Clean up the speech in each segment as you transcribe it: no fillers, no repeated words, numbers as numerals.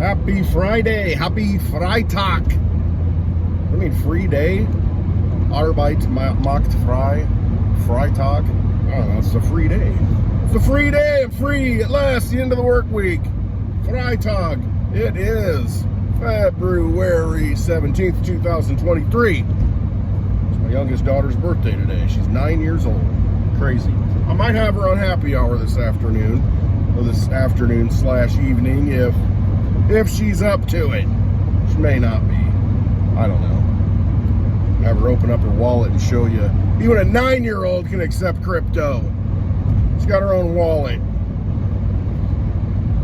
Happy Friday. Happy Freitag. I mean, free day. Arbeit macht frei. Freitag. I don't know. It's a free day. It's a free day. I'm free at last. The end of the work week. Freitag. It is February 17th, 2023. It's my youngest daughter's birthday today. She's 9 years old. Crazy. I might have her on happy hour this afternoon. Or this afternoon / evening if she's up to it. She may not be. I don't know. Have her open up her wallet and show you. Even a 9-year-old can accept crypto. She's got her own wallet.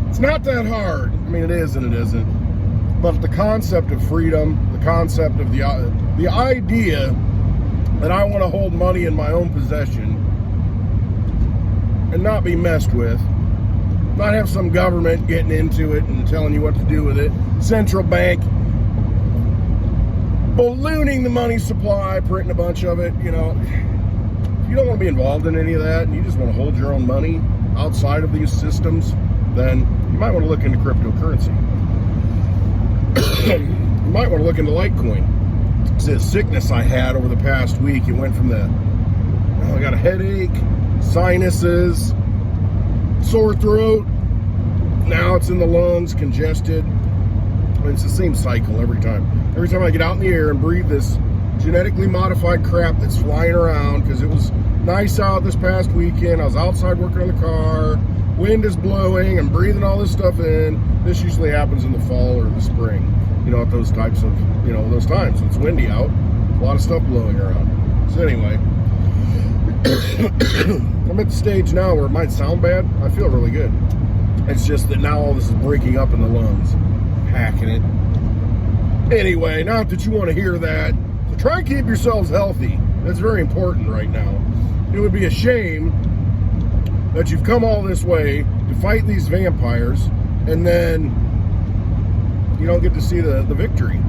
It's not that hard. I mean, it is and it isn't. But the concept of freedom, the concept of the idea that I want to hold money in my own possession and not be messed with, not have some government getting into it and telling you what to do with it, central bank ballooning the money supply, printing a bunch of it, you know. If you don't want to be involved in any of that and you just want to hold your own money outside of these systems, then you might want to look into cryptocurrency. You might want to look into Litecoin. It's a sickness I had over the past week. It went from I got a headache, sinuses, sore throat, now it's in the lungs, congested. It's the same cycle every time. Every time I get out in the air and breathe this genetically modified crap that's flying around, because it was nice out this past weekend. I was outside working on the car, wind is blowing, I'm breathing all this stuff in. This usually happens in the fall or the spring, you know, at those types of, you know, those times. It's windy out, a lot of stuff blowing around. So anyway, I'm at the stage now where it might sound bad. I feel really good. It's just that now all this is breaking up in the lungs, hacking it. Anyway, not that you want to hear that. So try and keep yourselves healthy. That's very important right now. It would be a shame that you've come all this way to fight these vampires and then you don't get to see the victory.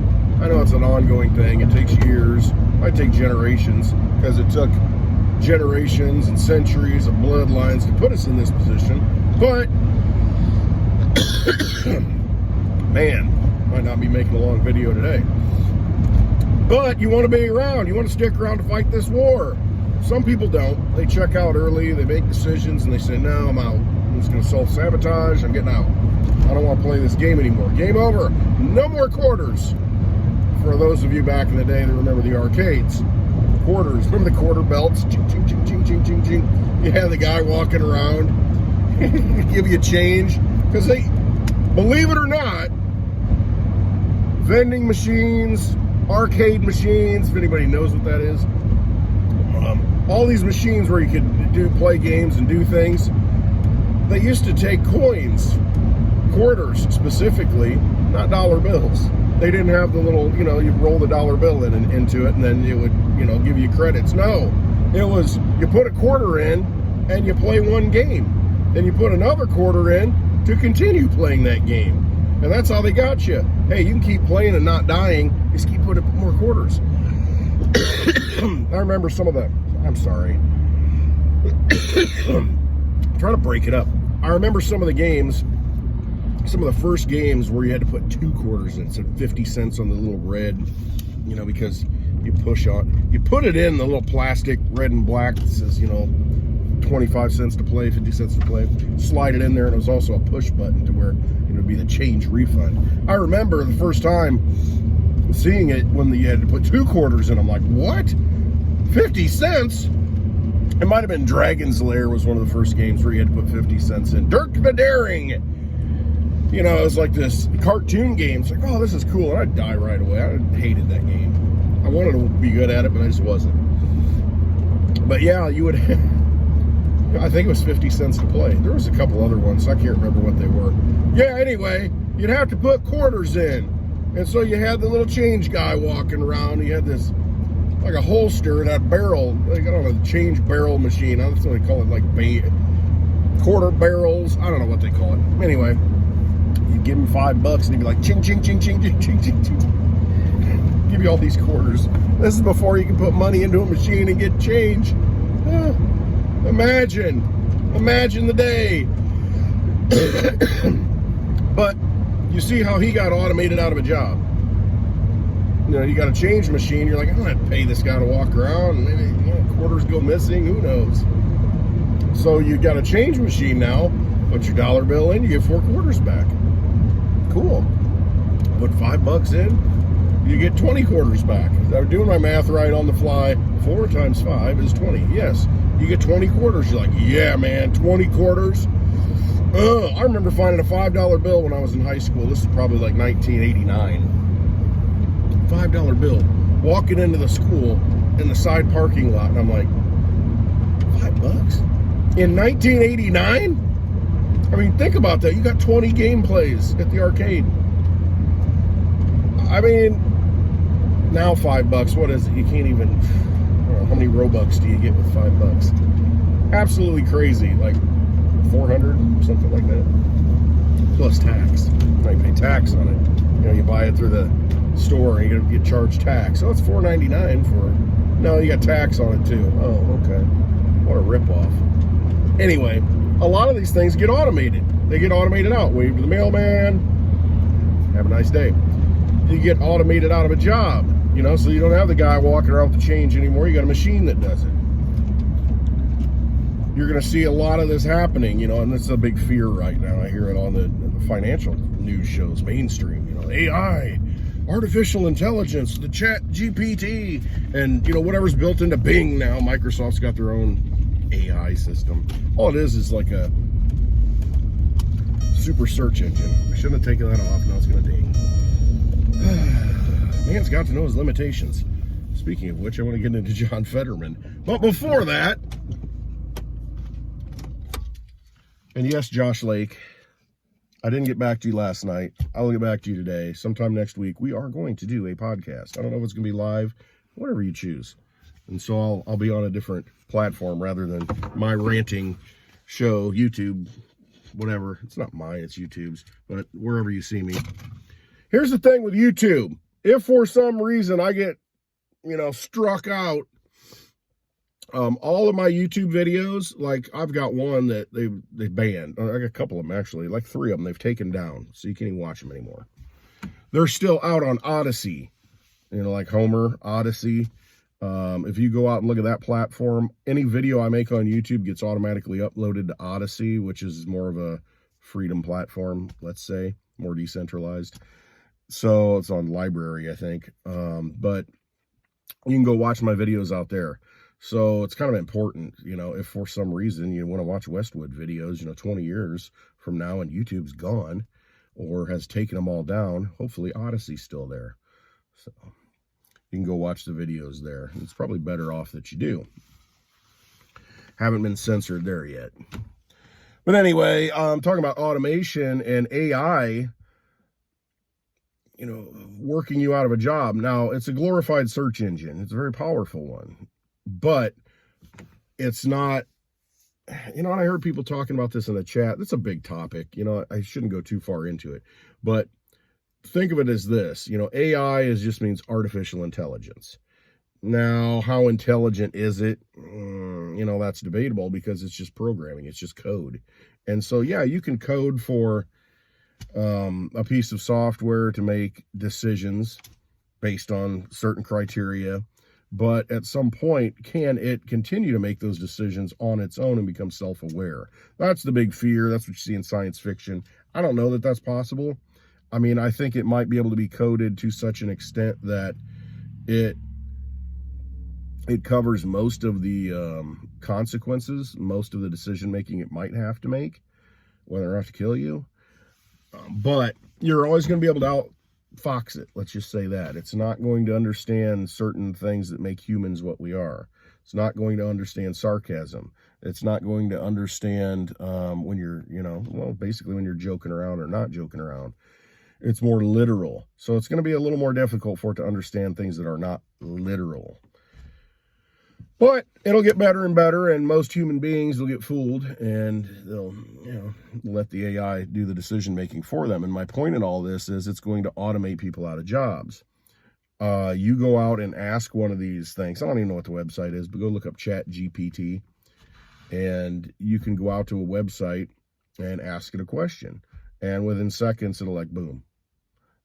I know it's an ongoing thing. It takes years. It might take generations, because it took generations and centuries of bloodlines to put us in this position. But man, might not be making a long video today. But you want to be around. You want to stick around to fight this war. Some people don't. They check out early. They make decisions and they say, no, I'm out. I'm just going to self-sabotage. I'm getting out. I don't want to play this game anymore. Game over. No more quarters. For those of you back in the day that remember the arcades, quarters. Remember the quarter belts? Ching, ching, ching, ching, ching, ching, ching. You have the guy walking around, give you change. Because they, believe it or not, vending machines, arcade machines, if anybody knows what that is, all these machines where you could play games and do things, they used to take coins, quarters specifically, not dollar bills. They didn't have the little, you know, you roll the dollar bill into it and then it would, you know, give you credits. No, it was, you put a quarter in and you play one game. Then you put another quarter in to continue playing that game. And that's how they got you. Hey, you can keep playing and not dying, just keep putting more quarters. I remember some of the, I'm sorry. I'm trying to break it up. I remember some of the games, some of the first games where you had to put 2 quarters in, so 50 cents on the little red, you know, because you put it in the little plastic red and black that says, you know, 25 cents to play, 50 cents to play. Slide it in there, and it was also a push button to where it would be the change refund. I remember the first time seeing it when you had to put 2 quarters in. I'm like, what? 50 cents? It might have been Dragon's Lair was one of the first games where you had to put 50 cents in. Dirk the Daring! You know, it was like this cartoon game. It's like, oh, this is cool. And I'd die right away. I hated that game. I wanted to be good at it, but I just wasn't. But yeah, you would... I think it was 50 cents to play. There was a couple other ones. I can't remember what they were. Yeah, anyway, you'd have to put quarters in. And so you had the little change guy walking around. He had this, like a holster and a barrel. Like, I don't know, the change barrel machine. That's what they call it, like quarter barrels. I don't know what they call it. Anyway, you'd give him $5 and he'd be like, ching, ching, ching, ching, ching, ching, ching, ching. Give you all these quarters. This is before you can put money into a machine and get change. Imagine the day. But You see how he got automated out of a job. You know, you got a change machine. You're like, I don't have to pay this guy to walk around. Maybe, you know, quarters go missing. Who knows? So you got a change machine now. Put your dollar bill in. You get 4 quarters back. Cool. Put $5 in. You get 20 quarters back. I'm doing my math right on the fly. 4 times 5 is 20. Yes. You get 20 quarters. You're like, yeah, man, 20 quarters. I remember finding a $5 bill when I was in high school. This is probably like 1989. $5 bill, walking into the school in the side parking lot, and I'm like, $5 in 1989? I mean, think about that. You got 20 gameplays at the arcade. I mean, now $5. What is it? You can't even. I don't know, how many Robux do you get with $5? Absolutely crazy. Like 400, something like that, plus tax. Now you pay tax on it. You know, you buy it through the store and you get charged tax. So it's $4.99 for. No, you got tax on it too. Oh, okay. What a ripoff. Anyway, a lot of these things get automated. They get automated out. Wave to the mailman. Have a nice day. You get automated out of a job. You know, so you don't have the guy walking around with the change anymore. You got a machine that does it. You're going to see a lot of this happening, you know, and this is a big fear right now. I hear it on the financial news shows, mainstream, you know, AI, artificial intelligence, the chat GPT, and, you know, whatever's built into Bing now. Microsoft's got their own AI system. All it is like a super search engine. I shouldn't have taken that off. Now it's going to ding. Man's got to know his limitations. Speaking of which, I want to get into John Fetterman. But before that, and yes, Josh Lake, I didn't get back to you last night. I'll get back to you today. Sometime next week, we are going to do a podcast. I don't know if it's going to be live, whatever you choose. And so I'll be on a different platform rather than my ranting show, YouTube, whatever. It's not mine, it's YouTube's, but wherever you see me. Here's the thing with YouTube. If for some reason I get, you know, struck out, all of my YouTube videos, like I've got one that they banned. I got a couple of them actually, like 3 of them they've taken down, so you can't even watch them anymore. They're still out on Odyssey, you know, like Homer, Odyssey. If you go out and look at that platform, any video I make on YouTube gets automatically uploaded to Odyssey, which is more of a freedom platform, let's say, more decentralized. So it's on Library, I think. But you can go watch my videos out there. So it's kind of important, you know, if for some reason you want to watch Westwood videos, you know, 20 years from now and YouTube's gone or has taken them all down, hopefully Odyssey's still there. So you can go watch the videos there. It's probably better off that you do. Haven't been censored there yet. But anyway, I'm talking about automation and AI, you know, working you out of a job. Now, it's a glorified search engine. It's a very powerful one. But it's not, you know, and I heard people talking about this in the chat. That's a big topic. You know, I shouldn't go too far into it. But think of it as this, you know, AI just means artificial intelligence. Now, how intelligent is it? You know, that's debatable because it's just programming. It's just code. And so, yeah, you can code for a piece of software to make decisions based on certain criteria. But at some point, can it continue to make those decisions on its own and become self-aware? That's the big fear. That's what you see in science fiction. I don't know that that's possible. I mean, I think it might be able to be coded to such an extent that it covers most of the consequences, most of the decision-making it might have to make, whether or not to kill you. But you're always going to be able to outfox it. Let's just say that. It's not going to understand certain things that make humans what we are. It's not going to understand sarcasm. It's not going to understand when you're, you know, well, basically when you're joking around or not joking around. It's more literal. So it's going to be a little more difficult for it to understand things that are not literal. But it'll get better and better, and most human beings will get fooled, and they'll, you know, let the AI do the decision-making for them. And my point in all this is it's going to automate people out of jobs. You go out and ask one of these things. I don't even know what the website is, but go look up ChatGPT, and you can go out to a website and ask it a question. And within seconds, it'll like, boom.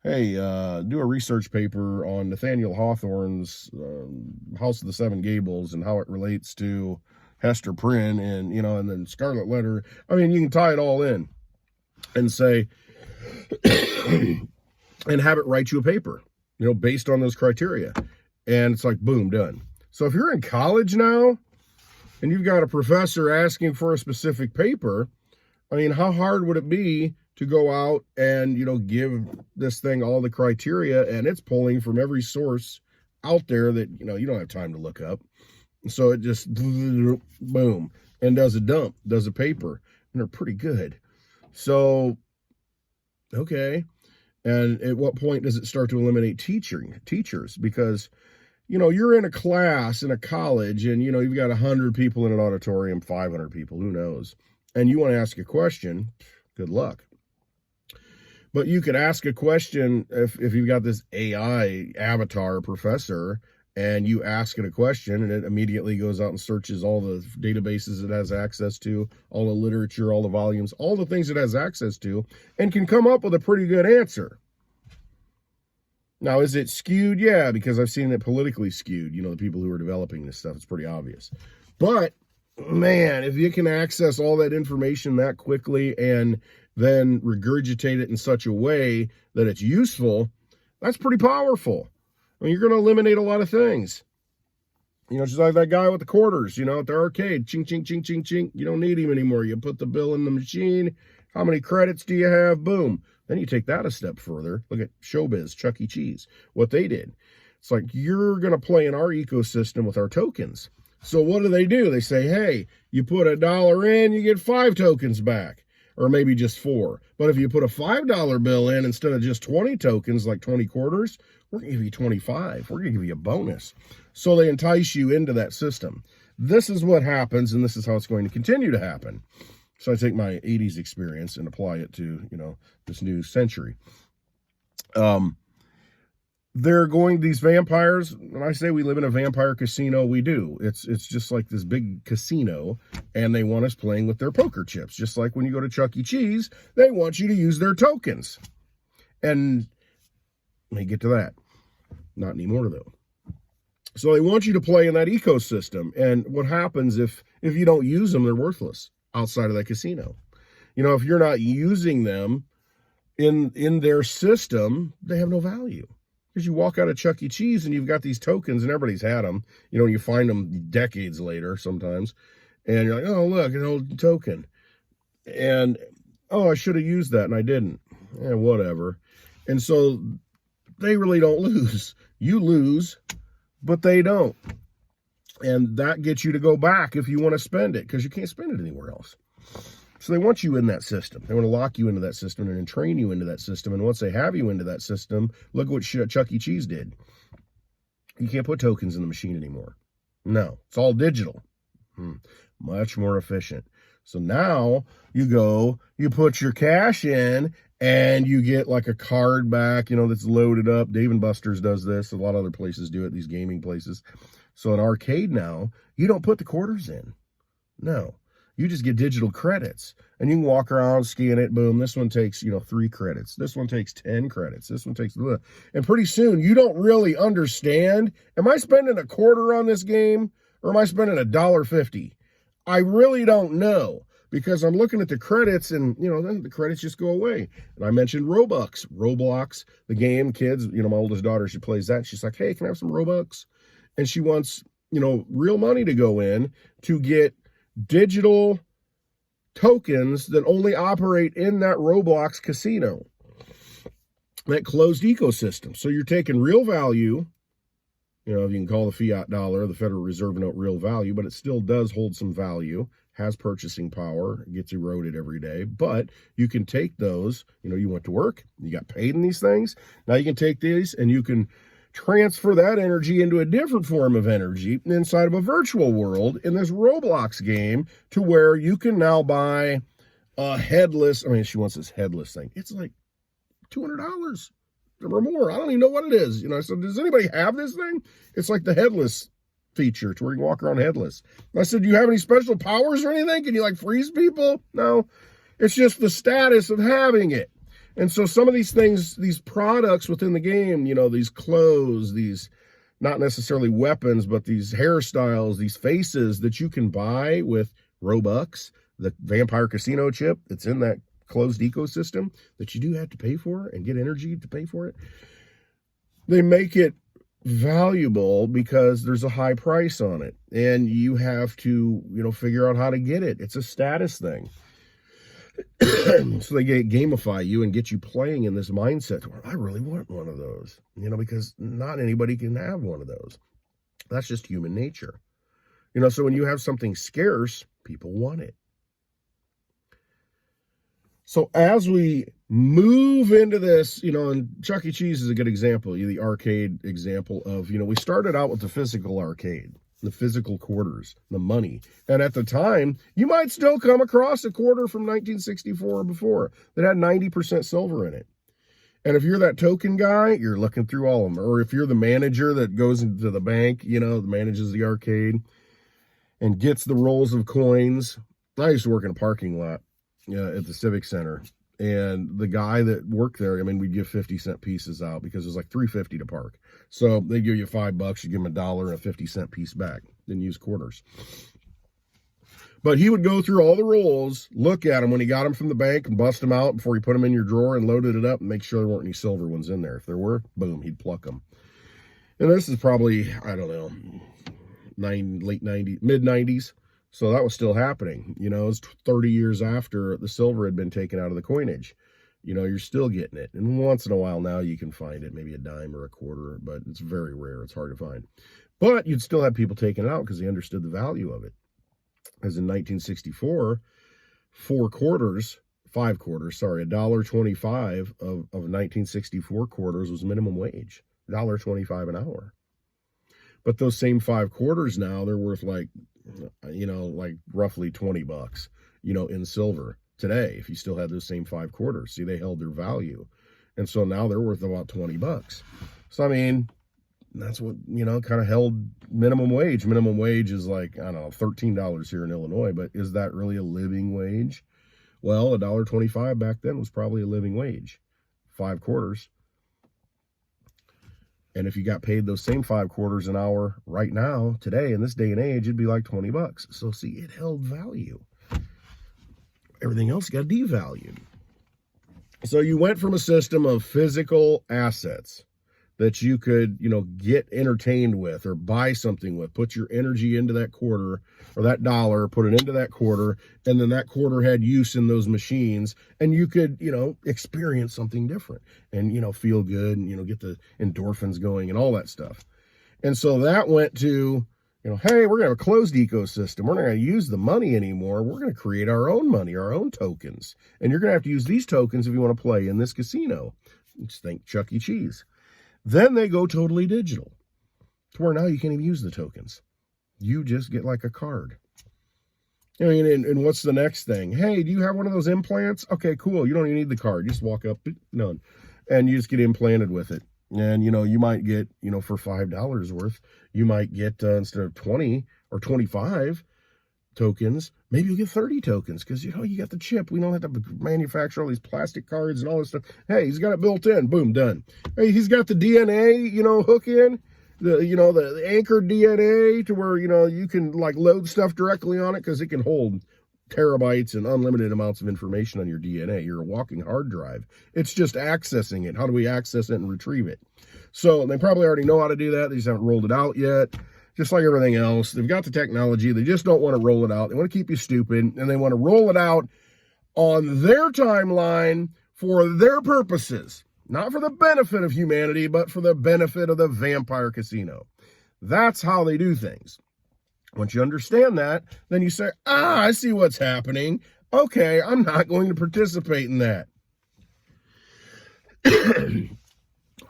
Hey, do a research paper on Nathaniel Hawthorne's House of the Seven Gables and how it relates to Hester Prynne and, you know, and then Scarlet Letter. I mean, you can tie it all in and say, and have it write you a paper, you know, based on those criteria. And it's like, boom, done. So if you're in college now and you've got a professor asking for a specific paper, I mean, how hard would it be to go out and, you know, give this thing all the criteria, and it's pulling from every source out there that, you know, you don't have time to look up. So it just boom and does a dump, does a paper, and they're pretty good. So, okay. And at what point does it start to eliminate teachers? Because, you know, you're in a class in a college and, you know, you've got 100 people in an auditorium, 500 people, who knows? And you want to ask a question, good luck. But you could ask a question if you've got this AI avatar professor and you ask it a question and it immediately goes out and searches all the databases it has access to, all the literature, all the volumes, all the things it has access to, and can come up with a pretty good answer. Now, is it skewed? Yeah, because I've seen it politically skewed. You know, the people who are developing this stuff, it's pretty obvious. But, man, if you can access all that information that quickly and then regurgitate it in such a way that it's useful, that's pretty powerful. I mean, you're going to eliminate a lot of things. You know, just like that guy with the quarters, you know, at the arcade, ching, ching, ching, ching, ching. You don't need him anymore. You put the bill in the machine. How many credits do you have? Boom. Then you take that a step further. Look at Showbiz, Chuck E. Cheese, what they did. It's like, you're going to play in our ecosystem with our tokens. So what do? They say, hey, you put $1 in, you get 5 tokens back. Or maybe just 4. But if you put a $5 bill in instead of just 20 tokens, like 20 quarters, we're going to give you 25. We're going to give you a bonus. So they entice you into that system. This is what happens, and this is how it's going to continue to happen. So I take my 80s experience and apply it to, you know, this new century. These vampires, when I say we live in a vampire casino, we do. It's just like this big casino, and they want us playing with their poker chips. Just like when you go to Chuck E. Cheese, they want you to use their tokens. And let me get to that. Not anymore, though. So they want you to play in that ecosystem. And what happens if you don't use them, they're worthless outside of that casino. You know, if you're not using them in their system, they have no value. Because you walk out of Chuck E. Cheese and you've got these tokens and everybody's had them. You know, you find them decades later sometimes. And you're like, oh, look, an old token. And, oh, I should have used that and I didn't. Whatever. And so they really don't lose. You lose, but they don't. And that gets you to go back if you want to spend it because you can't spend it anywhere else. So they want you in that system. They want to lock you into that system and then train you into that system. And once they have you into that system, look what Chuck E. Cheese did. You can't put tokens in the machine anymore. No, it's all digital. Much more efficient. So now you put your cash in and you get like a card back, you know, that's loaded up. Dave & Buster's does this. A lot of other places do it, these gaming places. So an arcade now, you don't put the quarters in. No. You just get digital credits and you can walk around, scan it, boom. This one takes, you know, 3 credits. This one takes 10 credits. This one takes, and pretty soon you don't really understand. Am I spending a quarter on this game or am I spending $1.50? I really don't know because I'm looking at the credits and, you know, then the credits just go away. And I mentioned Roblox, the game, kids, you know, my oldest daughter, she plays that. She's like, hey, can I have some Robux? And she wants, you know, real money to go in to get digital tokens that only operate in that Roblox casino, that closed ecosystem. So you're taking real value, you know, you can call the fiat dollar, the Federal Reserve note real value, but it still does hold some value, has purchasing power, gets eroded every day, but you can take those, you know, you went to work, you got paid in these things. Now you can take these and you can transfer that energy into a different form of energy inside of a virtual world in this Roblox game to where you can now buy a headless, I mean, she wants this headless thing. It's like $200 or more. I don't even know what it is. You know, so does anybody have this thing? It's like the headless feature to where you can walk around headless. And I said, do you have any special powers or anything? Can you like freeze people? No. It's just the status of having it. And so some of these things, these products within the game, you know, these clothes, these not necessarily weapons, but these hairstyles, these faces that you can buy with Robux, the vampire casino chip that's in that closed ecosystem that you do have to pay for and get energy to pay for it. They make it valuable because there's a high price on it and you have to, you know, figure out how to get it. It's a status thing. So they gamify you and get you playing in this mindset where I really want one of those, you know, because not anybody can have one of those. That's just human nature. You know, so when you have something scarce, people want it. So as we move into this, you know, and Chuck E. Cheese is a good example, the arcade example of, you know, we started out with the physical arcade, the physical quarters, the money. And at the time, you might still come across a quarter from 1964 or before that had 90% silver in it. And if you're that token guy, you're looking through all of them. Or if you're the manager that goes into the bank, you know, manages the arcade and gets the rolls of coins. I used to work in a parking lot at the Civic Center. And the guy that worked there, I mean, we'd give 50-cent pieces out because it was like $3.50 to park. So they give you $5, you give him $1 and a 50-cent piece back, then use quarters. But he would go through all the rolls, look at them when he got them from the bank and bust them out before he put them in your drawer and loaded it up and make sure there weren't any silver ones in there. If there were, boom, he'd pluck them. And this is probably, I don't know, late 90s, mid 90s. So that was still happening. You know, it was 30 years after the silver had been taken out of the coinage. You know, you're still getting it. And once in a while now you can find it, maybe a dime or a quarter, but it's very rare. It's hard to find. But you'd still have people taking it out because they understood the value of it. As in 1964, $5 quarters, $1.25 of 1964 quarters was minimum wage, $1.25 an hour. But those same 5 quarters now, they're worth like, you know, like roughly $20, you know, in silver today, if you still had those same 5 quarters. See, they held their value. And so now they're worth about $20. So, I mean, that's what, you know, kind of held minimum wage. Minimum wage is like, I don't know, $13 here in Illinois, but is that really a living wage? Well, $1.25 back then was probably a living wage, 5 quarters. And if you got paid those same 5 quarters an hour right now, today, in this day and age, it'd be like $20. So see, it held value. Everything else got devalued. So you went from a system of physical assets that you could, you know, get entertained with or buy something with, put your energy into that quarter or that dollar, put it into that quarter, and then that quarter had use in those machines, and you could, you know, experience something different and, you know, feel good and, you know, get the endorphins going and all that stuff. And so that went to, you know, hey, we're going to have a closed ecosystem. We're not going to use the money anymore. We're going to create our own money, our own tokens. And you're going to have to use these tokens if you want to play in this casino. Just think Chuck E. Cheese. Then they go totally digital to where now you can't even use the tokens. You just get like a card. I mean, and what's the next thing? Hey, do you have one of those implants? Okay, cool. You don't even need the card. You just walk up, none, and you just get implanted with it. And, you know, you might get, you know, for $5 worth, you might get, instead of 20 or 25 tokens, maybe you'll get 30 tokens because, you know, you got the chip. We don't have to manufacture all these plastic cards and all this stuff. Hey, he's got it built in. Boom, done. Hey, he's got the DNA, you know, hook in, the anchored DNA to where, you know, you can like load stuff directly on it because it can hold terabytes and unlimited amounts of information on your DNA. You're a walking hard drive. It's just accessing it. How do we access it and retrieve it? So they probably already know how to do that. They just haven't rolled it out yet. Just like everything else, they've got the technology. They just don't want to roll it out. They want to keep you stupid, and they want to roll it out on their timeline for their purposes. Not for the benefit of humanity, but for the benefit of the vampire casino. That's how they do things. Once you understand that, then you say, I see what's happening. Okay, I'm not going to participate in that.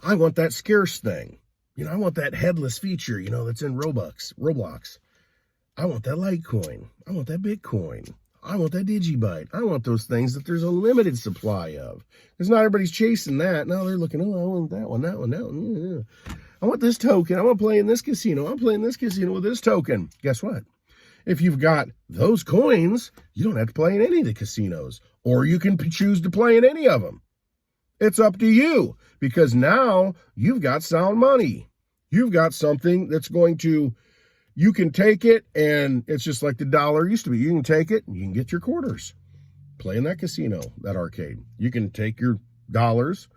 I want that scarce thing. You know, I want that headless feature, you know, that's in Roblox. I want that Litecoin. I want that Bitcoin. I want that DigiByte. I want those things that there's a limited supply of. Because not everybody's chasing that. Now they're looking, oh, I want that one, that one, that one. Yeah. I want this token. I want to play in this casino. I'm playing this casino with this token. Guess what? If you've got those coins, you don't have to play in any of the casinos. or you can choose to play in any of them. It's up to you, because now you've got sound money. You've got something that's going to, you can take it, and it's just like the dollar used to be. You can take it and you can get your quarters. Play in that casino, that arcade. You can take your dollars,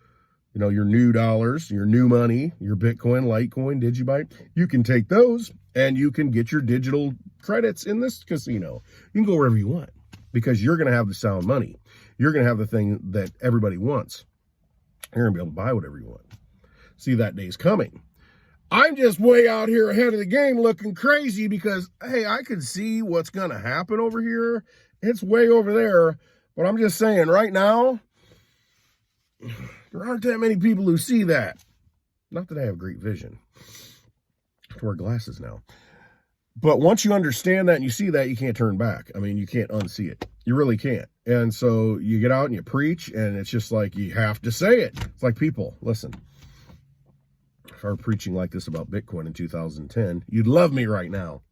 your new dollars, your new money, your Bitcoin, Litecoin, DigiByte. You can take those and you can get your digital credits in this casino. You can go wherever you want, because you're going to have the sound money. You're going to have the thing that everybody wants. You're going to be able to buy whatever you want. See, that day's coming. I'm just way out here ahead of the game looking crazy because, hey, I can see what's going to happen over here. It's way over there. But I'm just saying, right now, there aren't that many people who see that. Not that I have great vision. I have to wear glasses now. But once you understand that and you see that, you can't turn back. I mean, you can't unsee it. You really can't. And so you get out and you preach, and it's just like you have to say it. It's like, people, listen. If I were preaching like this about Bitcoin in 2010, you'd love me right now.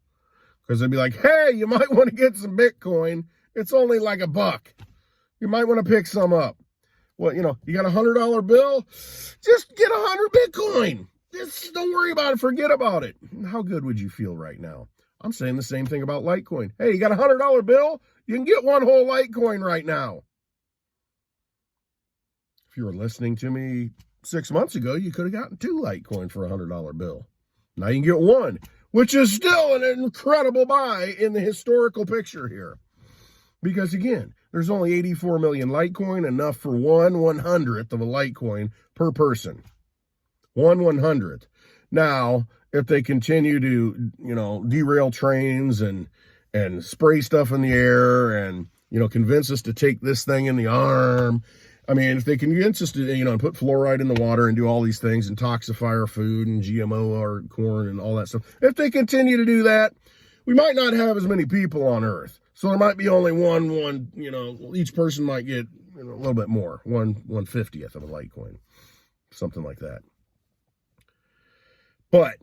Because they'd be like, hey, you might want to get some Bitcoin. It's only like $1. You might want to pick some up. Well, you got a $100 bill? Just get 100 Bitcoin. Just don't worry about it. Forget about it. How good would you feel right now? I'm saying the same thing about Litecoin. Hey, you got a $100 bill? You can get one whole Litecoin right now. If you were listening to me 6 months ago, you could have gotten 2 Litecoin for a $100 bill. Now you can get one, which is still an incredible buy in the historical picture here. Because again, there's only 84 million Litecoin, enough for 1/100th of a Litecoin per person. 1/100th. Now, if they continue to, derail trains and spray stuff in the air and, convince us to take this thing in the arm. I mean, if they convince us to, put fluoride in the water and do all these things and toxify our food and GMO our corn and all that stuff. If they continue to do that, we might not have as many people on Earth. So there might be only one, each person might get a little bit more, 1/50th of a Litecoin, something like that. But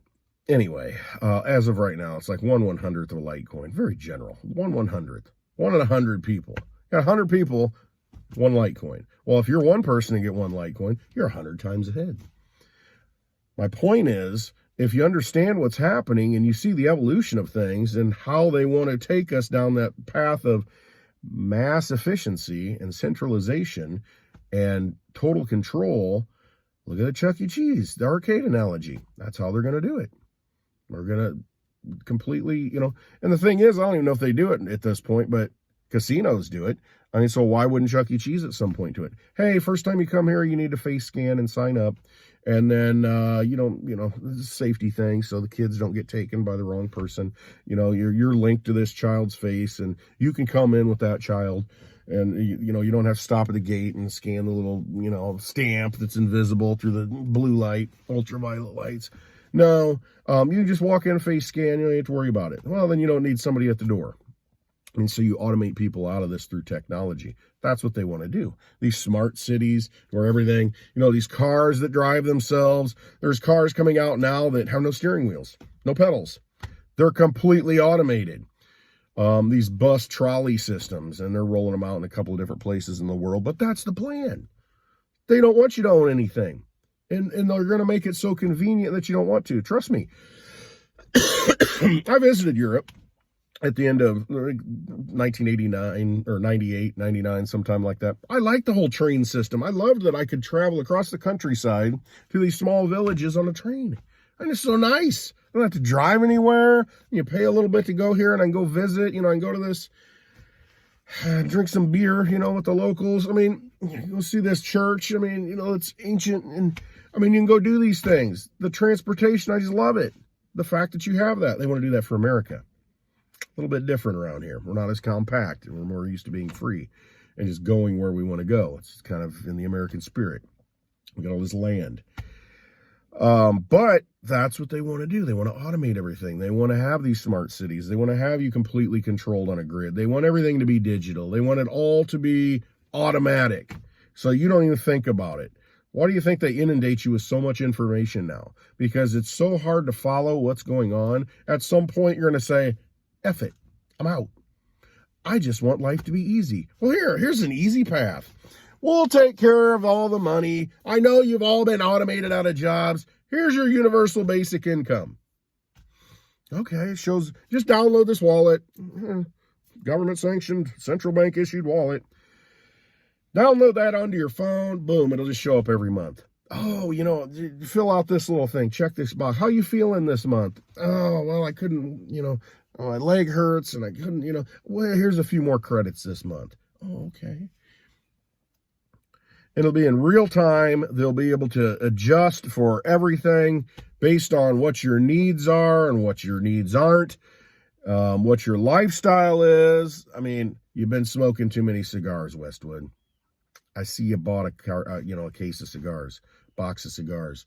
anyway, as of right now, it's like 1/100th of a Litecoin. Very general. 1/100th. 1 in 100 people. Got 100 people, 1 Litecoin. Well, if you're one person and get 1 Litecoin, you're 100 times ahead. My point is, if you understand what's happening and you see the evolution of things and how they want to take us down that path of mass efficiency and centralization and total control, look at the Chuck E. Cheese, the arcade analogy. That's how they're going to do it. They're going to completely, and the thing is, I don't even know if they do it at this point, but casinos do it. I mean, so why wouldn't Chuck E. Cheese at some point do it? Hey, first time you come here, you need to face scan and sign up. And then, safety thing, so the kids don't get taken by the wrong person. You're linked to this child's face, and you can come in with that child. And, you don't have to stop at the gate and scan the little, stamp that's invisible through the blue light, ultraviolet lights. No, you can just walk in, face scan, you don't have to worry about it. Well, then you don't need somebody at the door. And so you automate people out of this through technology. That's what they want to do. These smart cities where everything, these cars that drive themselves. There's cars coming out now that have no steering wheels, no pedals. They're completely automated. These bus trolley systems, and they're rolling them out in a couple of different places in the world. But that's the plan. They don't want you to own anything. And they're going to make it so convenient that you don't want to. Trust me. I visited Europe at the end of 1989 or 98, 99, sometime like that. I liked the whole train system. I loved that I could travel across the countryside to these small villages on a train. And it's so nice. I don't have to drive anywhere. You pay a little bit to go here, and I can go visit. I can go to this, drink some beer, with the locals. I mean, you'll see this church. I mean, it's ancient. And I mean, you can go do these things. The transportation, I just love it. The fact that you have that. They want to do that for America. A little bit different around here. We're not as compact, and we're more used to being free and just going where we want to go. It's kind of in the American spirit. We got all this land. But that's what they want to do. They want to automate everything. They want to have these smart cities. They want to have you completely controlled on a grid. They want everything to be digital. They want it all to be automatic. So you don't even think about it. Why do you think they inundate you with so much information now? Because it's so hard to follow what's going on. At some point, you're going to say, F it, I'm out. I just want life to be easy. Well, here's an easy path. We'll take care of all the money. I know you've all been automated out of jobs. Here's your universal basic income. Okay, it shows, just download this wallet. Government sanctioned, central bank issued wallet. Download that onto your phone. Boom, it'll just show up every month. Oh, you know, fill out this little thing. Check this box. How you feeling this month? Oh, well, I couldn't, you know, my leg hurts and I couldn't, you know, well, here's a few more credits this month. Oh, okay. It'll be in real time. They'll be able to adjust for everything based on what your needs are and what your needs aren't, what your lifestyle is. I mean, you've been smoking too many cigars, Westwood. I see you bought a case of cigars, box of cigars.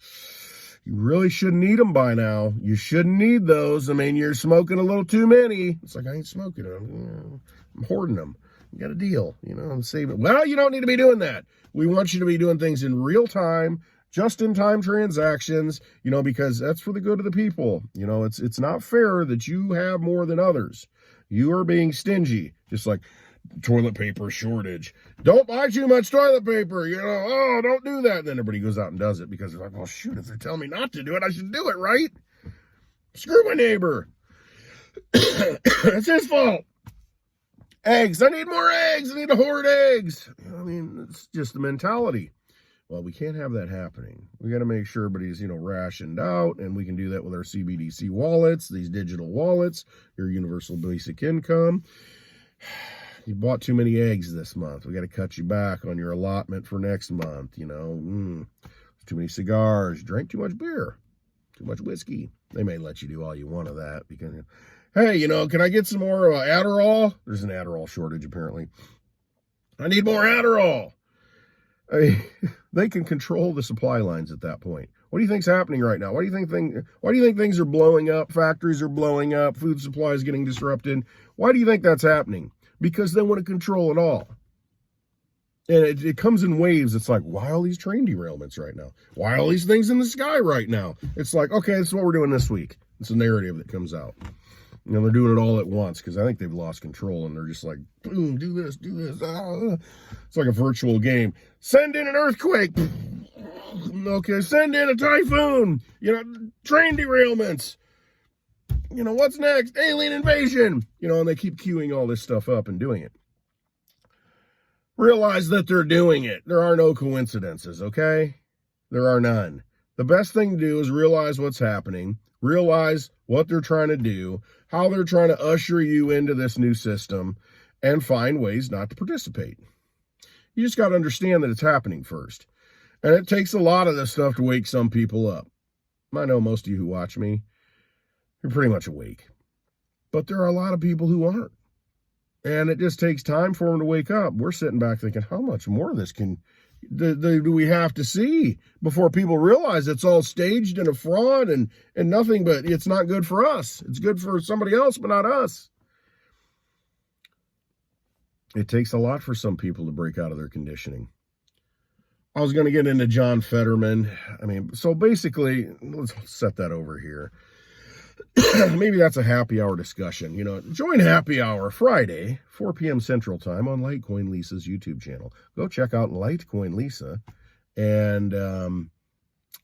You really shouldn't eat them by now. You shouldn't need those. I mean, you're smoking a little too many. It's like, I ain't smoking them. I'm hoarding them. You got a deal, you know, I'm saving. Well, you don't need to be doing that. We want you to be doing things in real time, just-in-time transactions, you know, because that's for the good of the people. You know, it's not fair that you have more than others. You are being stingy, just like toilet paper shortage. Don't buy too much toilet paper, you know. Oh, don't do that. And then everybody goes out and does it because they're like, well, shoot, if they're telling me not to do it, I should do it, right? Screw my neighbor. It's his fault. Eggs. I need more eggs. I need to hoard eggs. I mean, it's just the mentality. Well, we can't have that happening. We got to make sure everybody's, you know, rationed out, and we can do that with our CBDC wallets, these digital wallets, your universal basic income. You bought too many eggs this month. We got to cut you back on your allotment for next month. You know, too many cigars. Drank too much beer, too much whiskey. They may let you do all you want of that because, hey, you know, can I get some more Adderall? There's an Adderall shortage apparently. I need more Adderall. They can control the supply lines at that point. What do you think's happening right now? Why do you think things are blowing up? Factories are blowing up. Food supply is getting disrupted. Why do you think that's happening? Because they want to control it all. And it comes in waves. It's like, why all these train derailments right now? Why all these things in the sky right now? It's like, okay, this is what we're doing this week. It's a narrative that comes out. You know, they're doing it all at once because I think they've lost control and they're just like, boom, do this, do this. Ah. It's like a virtual game. Send in an earthquake. Okay, send in a typhoon. You know, train derailments. You know, what's next? Alien invasion. You know, and they keep queuing all this stuff up and doing it. Realize that they're doing it. There are no coincidences, okay? There are none. The best thing to do is realize what's happening, realize what they're trying to do, how they're trying to usher you into this new system, and find ways not to participate. You just got to understand that it's happening first. And it takes a lot of this stuff to wake some people up. I know most of you who watch me, you're pretty much awake. But there are a lot of people who aren't. And it just takes time for them to wake up. We're sitting back thinking, how much more of this do we have to see before people realize it's all staged and a fraud and nothing, but it's not good for us. It's good for somebody else, but not us. It takes a lot for some people to break out of their conditioning. I was going to get into John Fetterman. I mean, so basically, let's set that over here. Maybe that's a happy hour discussion. You know, join happy hour Friday, 4 p.m. Central Time on Litecoin Lisa's YouTube channel. Go check out Litecoin Lisa and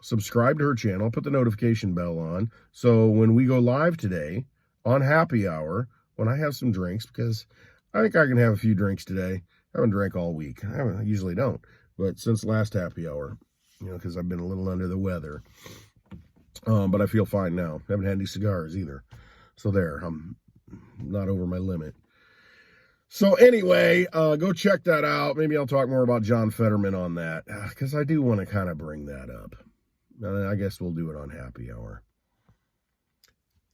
subscribe to her channel. Put the notification bell on. So when we go live today on happy hour, when I have some drinks, because I think I can have a few drinks today. I haven't drank all week. I usually don't. But since last happy hour, you know, because I've been a little under the weather. But I feel fine now. Haven't had any cigars either. So there, I'm not over my limit. So anyway, go check that out. Maybe I'll talk more about John Fetterman on that, because I do want to kind of bring that up. I guess we'll do it on happy hour.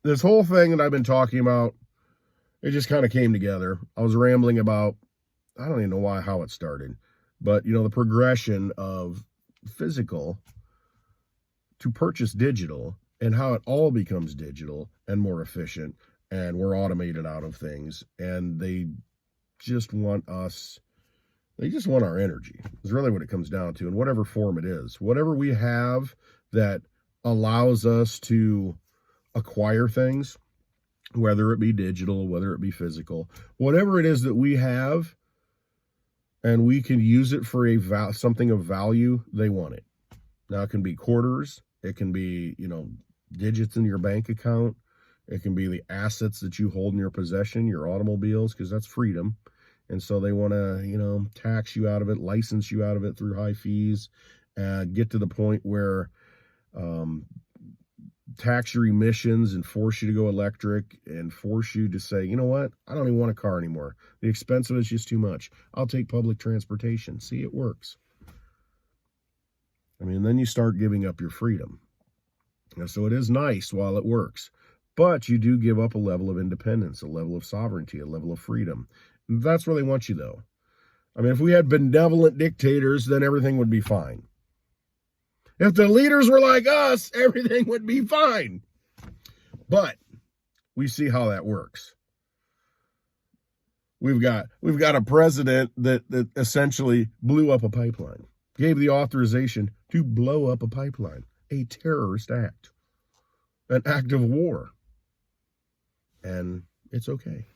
This whole thing that I've been talking about, it just kind of came together. I was rambling about, I don't even know how it started, but you know, the progression of physical to purchase digital and how it all becomes digital and more efficient, and we're automated out of things, and they just want our energy is really what it comes down to, in whatever form it is. Whatever we have that allows us to acquire things, whether it be digital, whether it be physical, whatever it is that we have, and we can use it for something of value, they want it. Now, it can be quarters. It can be, digits in your bank account. It can be the assets that you hold in your possession, your automobiles, because that's freedom. And so they want to, tax you out of it, license you out of it through high fees, get to the point where tax your emissions and force you to go electric and force you to say, you know what, I don't even want a car anymore. The expense of it's just too much. I'll take public transportation. See, it works. I mean, then you start giving up your freedom. And so it is nice while it works, but you do give up a level of independence, a level of sovereignty, a level of freedom. And that's where they want you, though. I mean, if we had benevolent dictators, then everything would be fine. If the leaders were like us, everything would be fine. But we see how that works. We've got a president that essentially blew up a pipeline, gave the authorization to blow up a pipeline, a terrorist act, an act of war. And it's okay.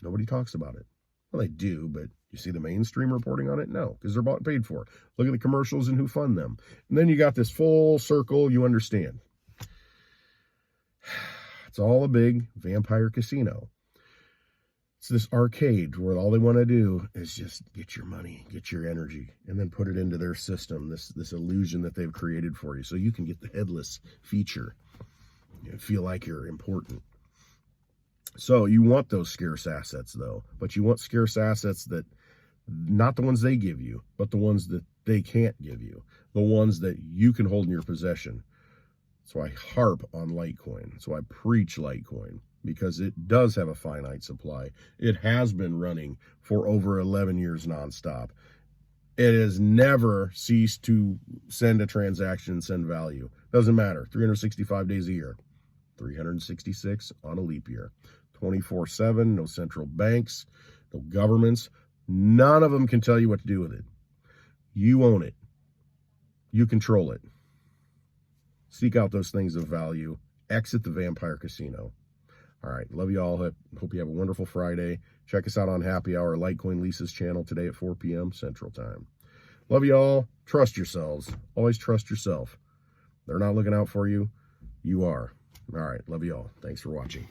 Nobody talks about it. Well, they do, but you see the mainstream reporting on it? No, because they're bought and paid for. Look at the commercials and who fund them. And then you got this full circle, you understand. It's all a big vampire casino. It's this arcade where all they want to do is just get your money, get your energy, and then put it into their system, this illusion that they've created for you, so you can get the headless feature. Feel like you're important. So you want those scarce assets, though, but you want scarce assets that, not the ones they give you, but the ones that they can't give you, the ones that you can hold in your possession. So I harp on Litecoin. So I preach Litecoin, because it does have a finite supply. It has been running for over 11 years nonstop. It has never ceased to send a transaction, send value. Doesn't matter. 365 days a year. 366 on a leap year. 24/7, no central banks, no governments. None of them can tell you what to do with it. You own it. You control it. Seek out those things of value. Exit the vampire casino. All right. Love you all. Hope you have a wonderful Friday. Check us out on Happy Hour, Litecoin Lisa's channel today at 4 p.m. Central Time. Love you all. Trust yourselves. Always trust yourself. They're not looking out for you. You are. All right. Love you all. Thanks for watching.